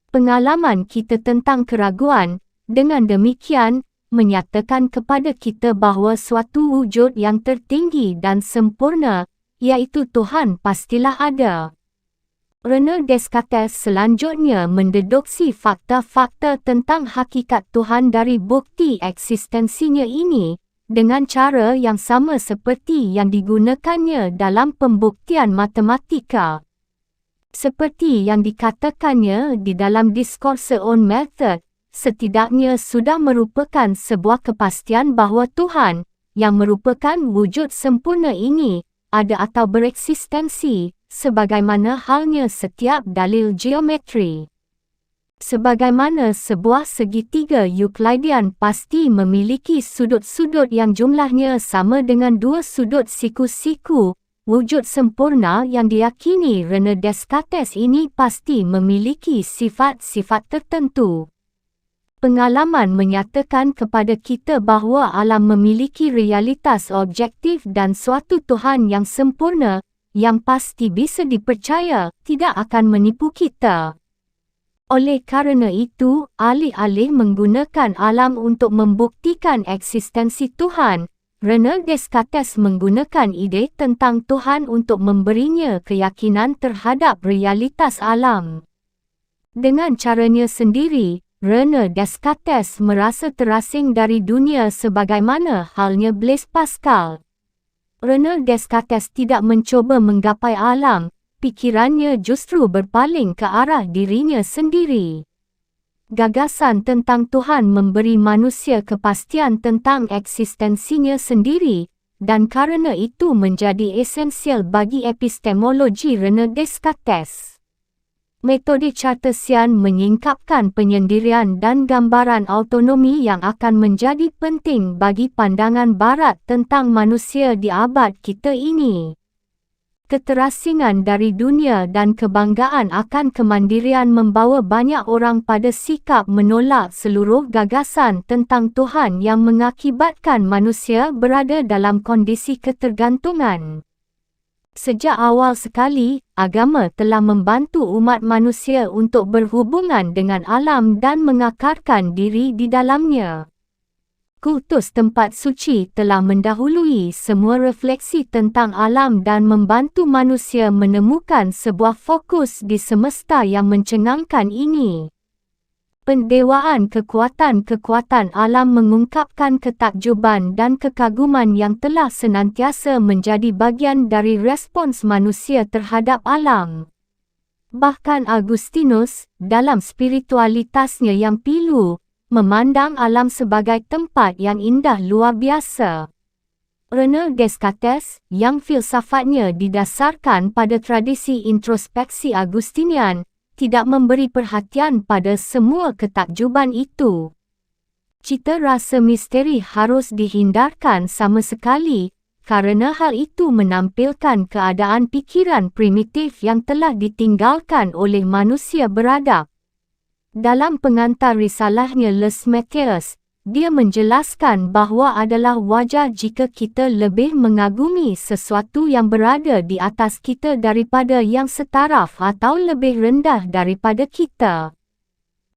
Pengalaman kita tentang keraguan, dengan demikian, menyatakan kepada kita bahawa suatu wujud yang tertinggi dan sempurna, iaitu Tuhan pastilah ada. René Descartes selanjutnya mendeduksi fakta-fakta tentang hakikat Tuhan dari bukti eksistensinya ini, dengan cara yang sama seperti yang digunakannya dalam pembuktian matematika. Seperti yang dikatakannya di dalam Discourse on Method, setidaknya sudah merupakan sebuah kepastian bahawa Tuhan, yang merupakan wujud sempurna ini, ada atau bereksistensi, sebagaimana halnya setiap dalil geometri. Sebagaimana sebuah segitiga Euklidean pasti memiliki sudut-sudut yang jumlahnya sama dengan dua sudut siku-siku, wujud sempurna yang diyakini René Descartes ini pasti memiliki sifat-sifat tertentu. Pengalaman menyatakan kepada kita bahawa alam memiliki realitas objektif dan suatu Tuhan yang sempurna, yang pasti bisa dipercaya, tidak akan menipu kita. Oleh kerana itu, alih-alih menggunakan alam untuk membuktikan eksistensi Tuhan, René Descartes menggunakan ide tentang Tuhan untuk memberinya keyakinan terhadap realitas alam. Dengan caranya sendiri, René Descartes merasa terasing dari dunia sebagaimana halnya Blaise Pascal. René Descartes tidak mencuba menggapai alam, pikirannya justru berpaling ke arah dirinya sendiri. Gagasan tentang Tuhan memberi manusia kepastian tentang eksistensinya sendiri, dan kerana itu menjadi esensial bagi epistemologi René Descartes. Metode Cartesian menyingkapkan penyendirian dan gambaran autonomi yang akan menjadi penting bagi pandangan Barat tentang manusia di abad kita ini. Keterasingan dari dunia dan kebanggaan akan kemandirian membawa banyak orang pada sikap menolak seluruh gagasan tentang Tuhan yang mengakibatkan manusia berada dalam kondisi ketergantungan. Sejak awal sekali, agama telah membantu umat manusia untuk berhubungan dengan alam dan mengakarkan diri di dalamnya. kultus tempat suci telah mendahului semua refleksi tentang alam dan membantu manusia menemukan sebuah fokus di semesta yang mencengangkan ini. Pendewaan kekuatan-kekuatan alam mengungkapkan ketakjuban dan kekaguman yang telah senantiasa menjadi bagian dari respons manusia terhadap alam. Bahkan Agustinus, dalam spiritualitasnya yang pilu, memandang alam sebagai tempat yang indah luar biasa. René Descartes, yang filsafatnya didasarkan pada tradisi introspeksi Agustinian, tidak memberi perhatian pada semua ketakjuban itu. Cita rasa misteri harus dihindarkan sama sekali, kerana hal itu menampilkan keadaan pikiran primitif yang telah ditinggalkan oleh manusia beradab. Dalam pengantar risalahnya Les Métiers, dia menjelaskan bahawa adalah wajar jika kita lebih mengagumi sesuatu yang berada di atas kita daripada yang setaraf atau lebih rendah daripada kita.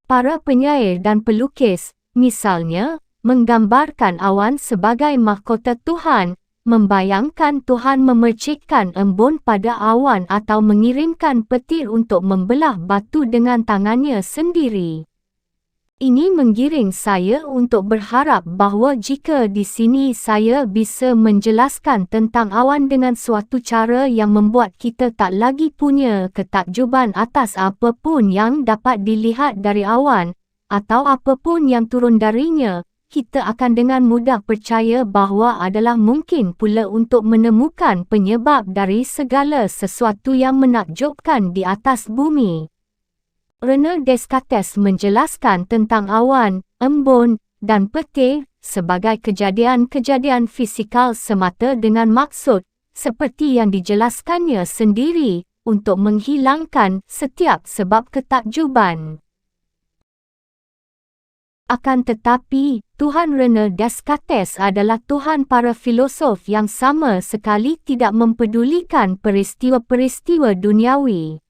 Para penyair dan pelukis, misalnya, menggambarkan awan sebagai mahkota Tuhan, membayangkan Tuhan memercikkan embun pada awan atau mengirimkan petir untuk membelah batu dengan tangannya sendiri. Ini menggiring saya untuk berharap bahawa jika di sini saya bisa menjelaskan tentang awan dengan suatu cara yang membuat kita tak lagi punya ketakjuban atas apapun yang dapat dilihat dari awan, atau apapun yang turun darinya, kita akan dengan mudah percaya bahawa adalah mungkin pula untuk menemukan penyebab dari segala sesuatu yang menakjubkan di atas bumi. René Descartes menjelaskan tentang awan, embun, dan petir sebagai kejadian-kejadian fisikal semata dengan maksud, seperti yang dijelaskannya sendiri, untuk menghilangkan setiap sebab ketakjuban. Akan tetapi, Tuhan René Descartes adalah Tuhan para filosof yang sama sekali tidak mempedulikan peristiwa-peristiwa duniawi.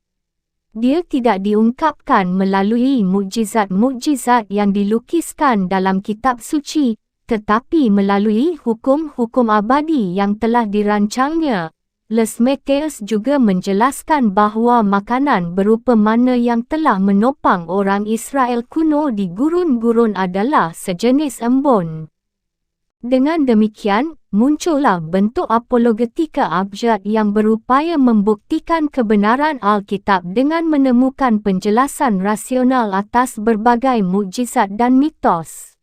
Dia tidak diungkapkan melalui mukjizat-mukjizat yang dilukiskan dalam kitab suci, tetapi melalui hukum-hukum abadi yang telah dirancangnya. Les Métiers juga menjelaskan bahawa makanan berupa mana yang telah menopang orang Israel kuno di gurun-gurun adalah sejenis embun. Dengan demikian, muncullah bentuk apologetika abjad yang berupaya membuktikan kebenaran Alkitab dengan menemukan penjelasan rasional atas berbagai mukjizat dan mitos.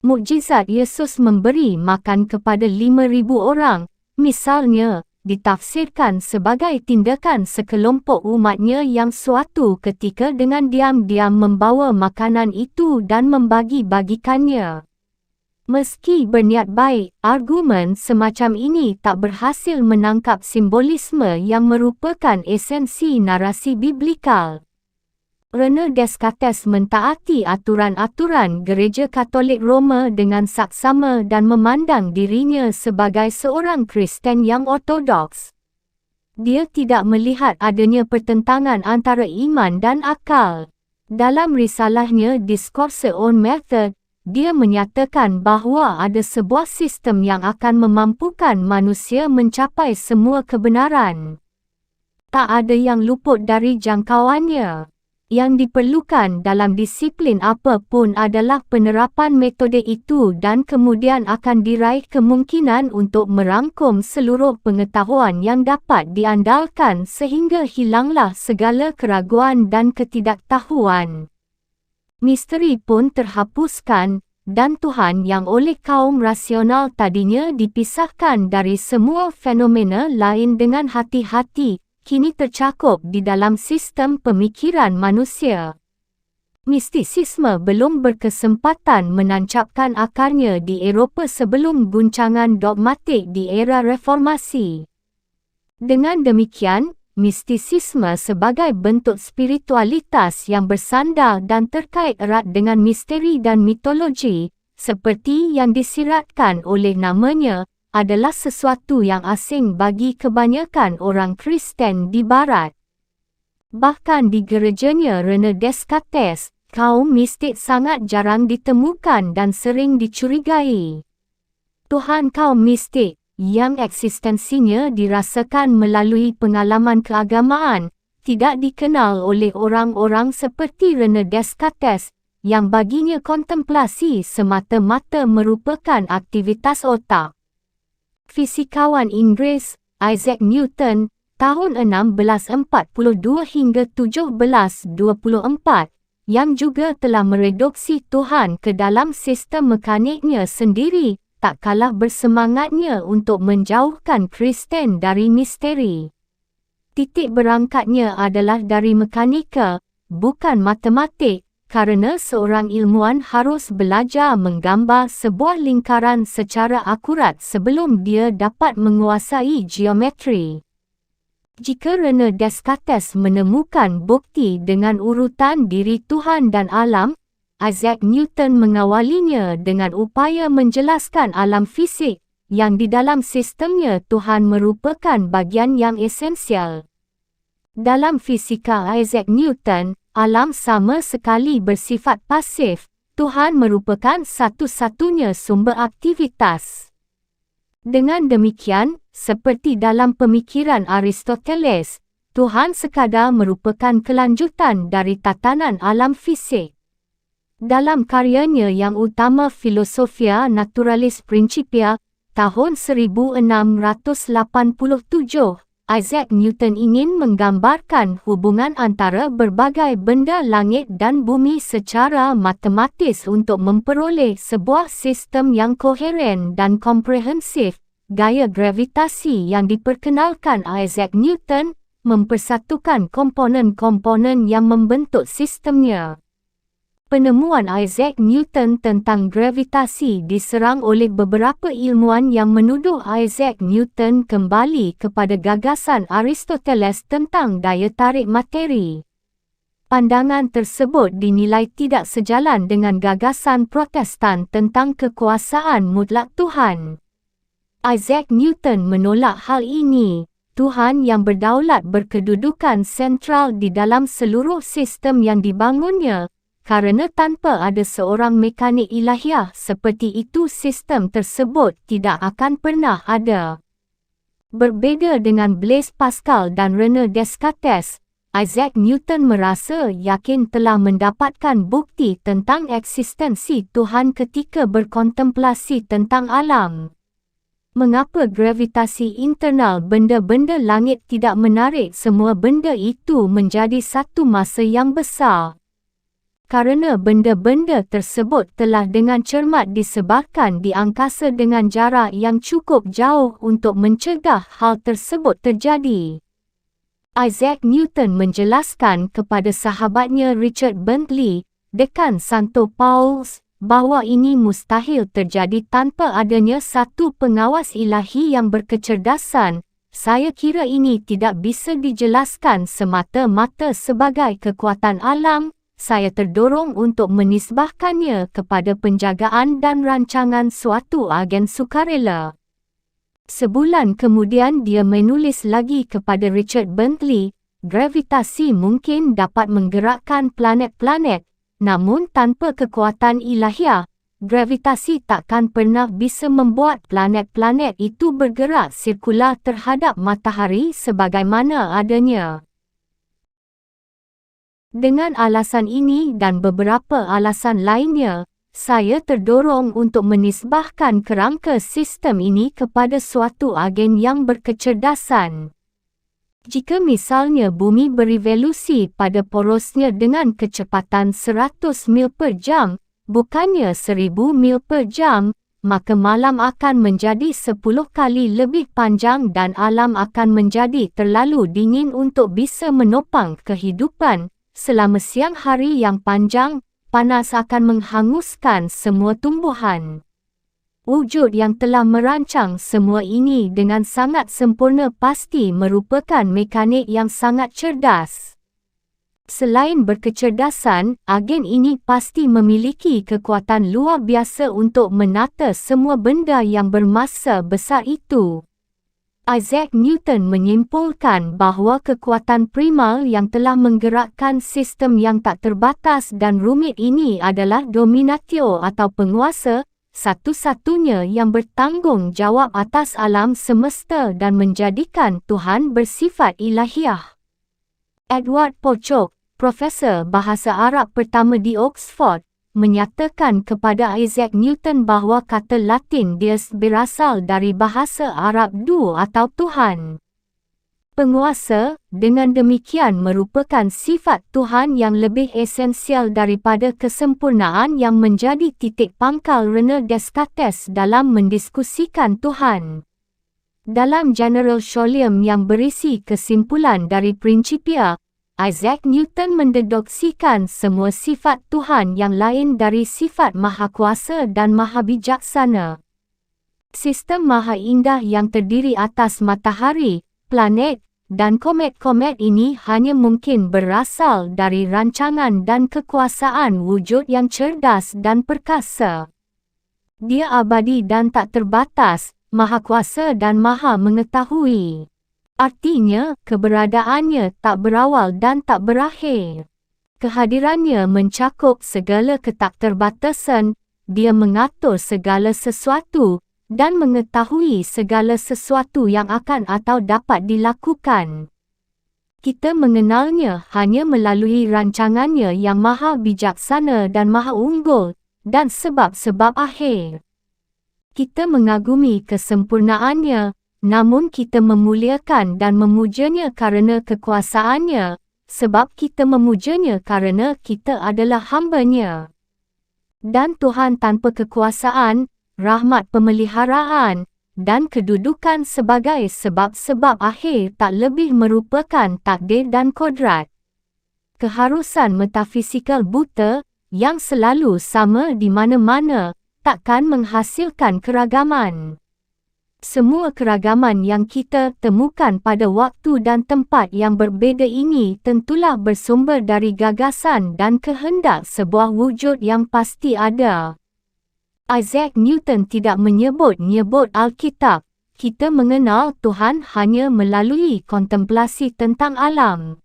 Mukjizat Yesus memberi makan kepada 5,000 orang, misalnya, ditafsirkan sebagai tindakan sekelompok umatnya yang suatu ketika dengan diam-diam membawa makanan itu dan membagi-bagikannya. Meski berniat baik, argumen semacam ini tak berhasil menangkap simbolisme yang merupakan esensi narasi biblikal. René Descartes mentaati aturan-aturan Gereja Katolik Roma dengan saksama dan memandang dirinya sebagai seorang Kristen yang ortodoks. Dia tidak melihat adanya pertentangan antara iman dan akal. Dalam risalahnya Discourse on Method, dia menyatakan bahawa ada sebuah sistem yang akan memampukan manusia mencapai semua kebenaran. Tak ada yang luput dari jangkauannya. Yang diperlukan dalam disiplin apapun adalah penerapan metode itu dan kemudian akan diraih kemungkinan untuk merangkum seluruh pengetahuan yang dapat diandalkan sehingga hilanglah segala keraguan dan ketidaktahuan. Misteri pun terhapuskan, dan Tuhan yang oleh kaum rasional tadinya dipisahkan dari semua fenomena lain dengan hati-hati, kini tercakup di dalam sistem pemikiran manusia. Mistisisme belum berkesempatan menancapkan akarnya di Eropah sebelum guncangan dogmatik di era reformasi. Dengan demikian, mistisisme sebagai bentuk spiritualitas yang bersandar dan terkait erat dengan misteri dan mitologi, seperti yang disiratkan oleh namanya, adalah sesuatu yang asing bagi kebanyakan orang Kristen di Barat. Bahkan di gerejanya René Descartes, Kaum mistik sangat jarang ditemukan dan sering dicurigai. Tuhan kaum mistik, yang eksistensinya dirasakan melalui pengalaman keagamaan, tidak dikenal oleh orang-orang seperti Rene Descartes, yang baginya kontemplasi semata-mata merupakan aktivitas otak. Fisikawan Inggris, Isaac Newton, tahun 1642 hingga 1724, yang juga telah mereduksi Tuhan ke dalam sistem mekaniknya sendiri, tak kalah bersemangatnya untuk menjauhkan Kristen dari misteri. Titik berangkatnya adalah dari mekanika, bukan matematik, kerana seorang ilmuwan harus belajar menggambar sebuah lingkaran secara akurat sebelum dia dapat menguasai geometri. Jika Rene Descartes menemukan bukti dengan urutan diri Tuhan dan alam, Isaac Newton mengawalinya dengan upaya menjelaskan alam fisik, yang di dalam sistemnya Tuhan merupakan bagian yang esensial. Dalam fisika Isaac Newton, alam sama sekali bersifat pasif, Tuhan merupakan satu-satunya sumber aktivitas. Dengan demikian, seperti dalam pemikiran Aristoteles, Tuhan sekadar merupakan kelanjutan dari tatanan alam fisik. Dalam karyanya yang utama Philosophia Naturalis Principia, tahun 1687, Isaac Newton ingin menggambarkan hubungan antara berbagai benda langit dan bumi secara matematis untuk memperoleh sebuah sistem yang koheren dan komprehensif. Gaya gravitasi yang diperkenalkan Isaac Newton mempersatukan komponen-komponen yang membentuk sistemnya. Penemuan Isaac Newton tentang gravitasi diserang oleh beberapa ilmuwan yang menuduh Isaac Newton kembali kepada gagasan Aristoteles tentang daya tarik materi. Pandangan tersebut dinilai tidak sejalan dengan gagasan Protestan tentang kekuasaan mutlak Tuhan. Isaac Newton menolak hal ini. Tuhan yang berdaulat berkedudukan sentral di dalam seluruh sistem yang dibangunnya, kerana tanpa ada seorang mekanik ilahiah seperti itu sistem tersebut tidak akan pernah ada. Berbeza dengan Blaise Pascal dan Rene Descartes, Isaac Newton merasa yakin telah mendapatkan bukti tentang eksistensi Tuhan ketika berkontemplasi tentang alam. Mengapa gravitasi internal benda-benda langit tidak menarik semua benda itu menjadi satu masa yang besar? Kerana benda-benda tersebut telah dengan cermat disebarkan di angkasa dengan jarak yang cukup jauh untuk mencegah hal tersebut terjadi. Isaac Newton menjelaskan kepada sahabatnya Richard Bentley, dekan Santo Paul's, bahawa ini mustahil terjadi tanpa adanya satu pengawas ilahi yang berkecerdasan. Saya kira ini tidak bisa dijelaskan semata-mata sebagai kekuatan alam. Saya terdorong untuk menisbahkannya kepada penjagaan dan rancangan suatu agen sukarela. Sebulan kemudian dia menulis lagi kepada Richard Bentley, gravitasi mungkin dapat menggerakkan planet-planet, namun tanpa kekuatan ilahiah, gravitasi takkan pernah bisa membuat planet-planet itu bergerak sirkular terhadap matahari sebagaimana adanya. Dengan alasan ini dan beberapa alasan lainnya, saya terdorong untuk menisbahkan kerangka sistem ini kepada suatu agen yang berkecerdasan. Jika misalnya bumi berevolusi pada porosnya dengan kecepatan 100 mil per jam, bukannya 1000 mil per jam, maka malam akan menjadi 10 kali lebih panjang dan alam akan menjadi terlalu dingin untuk bisa menopang kehidupan. Selama siang hari yang panjang, panas akan menghanguskan semua tumbuhan. Wujud yang telah merancang semua ini dengan sangat sempurna pasti merupakan mekanik yang sangat cerdas. Selain berkecerdasan, agen ini pasti memiliki kekuatan luar biasa untuk menata semua benda yang bermassa besar itu. Isaac Newton menyimpulkan bahawa kekuatan primal yang telah menggerakkan sistem yang tak terbatas dan rumit ini adalah dominatio atau penguasa, satu-satunya yang bertanggung jawab atas alam semesta dan menjadikan Tuhan bersifat ilahiah. Edward Pocock, Profesor Bahasa Arab pertama di Oxford, menyatakan kepada Isaac Newton bahawa kata Latin Deus berasal dari bahasa Arab du atau Tuhan. Penguasa, dengan demikian merupakan sifat Tuhan yang lebih esensial daripada kesempurnaan yang menjadi titik pangkal René Descartes dalam mendiskusikan Tuhan. Dalam General Scholium yang berisi kesimpulan dari Principia, Isaac Newton mendeduksikan semua sifat Tuhan yang lain dari sifat Maha Kuasa dan Maha Bijaksana. Sistem Maha Indah yang terdiri atas matahari, planet, dan komet-komet ini hanya mungkin berasal dari rancangan dan kekuasaan wujud yang cerdas dan perkasa. Dia abadi dan tak terbatas, Maha Kuasa dan Maha Mengetahui. Artinya, keberadaannya tak berawal dan tak berakhir. Kehadirannya mencakup segala ketakterbatasan, dia mengatur segala sesuatu, dan mengetahui segala sesuatu yang akan atau dapat dilakukan. Kita mengenalnya hanya melalui rancangannya yang maha bijaksana dan maha unggul, dan sebab-sebab akhir. Kita mengagumi kesempurnaannya, namun kita memuliakan dan memujanya kerana kekuasaannya, sebab kita memujanya kerana kita adalah hamba-Nya. Dan Tuhan tanpa kekuasaan, rahmat pemeliharaan, dan kedudukan sebagai sebab-sebab akhir tak lebih merupakan takdir dan kodrat. Keharusan metafisikal buta, yang selalu sama di mana-mana, takkan menghasilkan keragaman. Semua keragaman yang kita temukan pada waktu dan tempat yang berbeza ini tentulah bersumber dari gagasan dan kehendak sebuah wujud yang pasti ada. Isaac Newton tidak menyebut-nyebut Alkitab. Kita mengenal Tuhan hanya melalui kontemplasi tentang alam.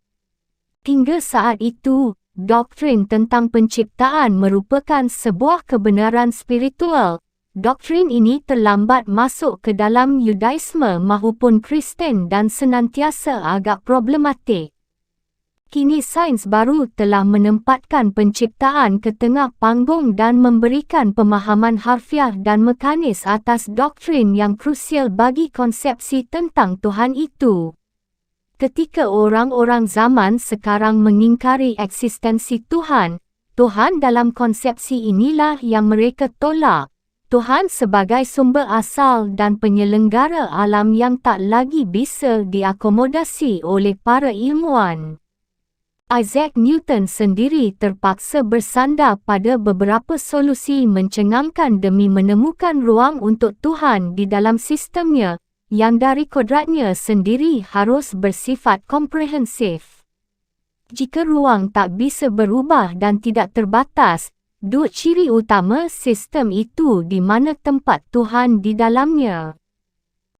Hingga saat itu, doktrin tentang penciptaan merupakan sebuah kebenaran spiritual. Doktrin ini terlambat masuk ke dalam Yudaisme maupun Kristen dan senantiasa agak problematik. Kini sains baru telah menempatkan penciptaan ke tengah panggung dan memberikan pemahaman harfiah dan mekanis atas doktrin yang krusial bagi konsepsi tentang Tuhan itu. Ketika orang-orang zaman sekarang mengingkari eksistensi Tuhan, Tuhan dalam konsepsi inilah yang mereka tolak. Tuhan sebagai sumber asal dan penyelenggara alam yang tak lagi bisa diakomodasi oleh para ilmuwan. Isaac Newton sendiri terpaksa bersandar pada beberapa solusi mencengangkan demi menemukan ruang untuk Tuhan di dalam sistemnya, yang dari kodratnya sendiri harus bersifat komprehensif. Jika ruang tak bisa berubah dan tidak terbatas, dua ciri utama sistem itu di mana tempat Tuhan di dalamnya.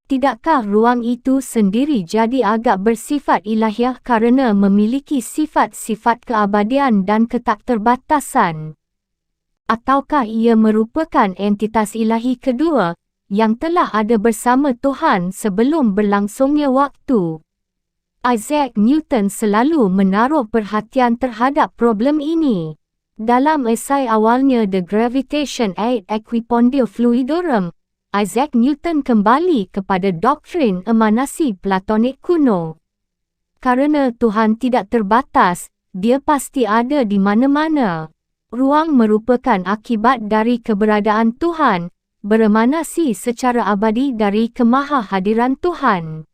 Tidakkah ruang itu sendiri jadi agak bersifat ilahiah kerana memiliki sifat-sifat keabadian dan ketakterbatasan? Ataukah ia merupakan entitas ilahi kedua, yang telah ada bersama Tuhan sebelum berlangsungnya waktu? Isaac Newton selalu menaruh perhatian terhadap problem ini. Dalam esai awalnya The Gravitation et Equipondio Fluidorum, Isaac Newton kembali kepada doktrin emanasi Platonik kuno. Karena Tuhan tidak terbatas, dia pasti ada di mana-mana. Ruang merupakan akibat dari keberadaan Tuhan, beremanasi secara abadi dari kemahahadiran Tuhan.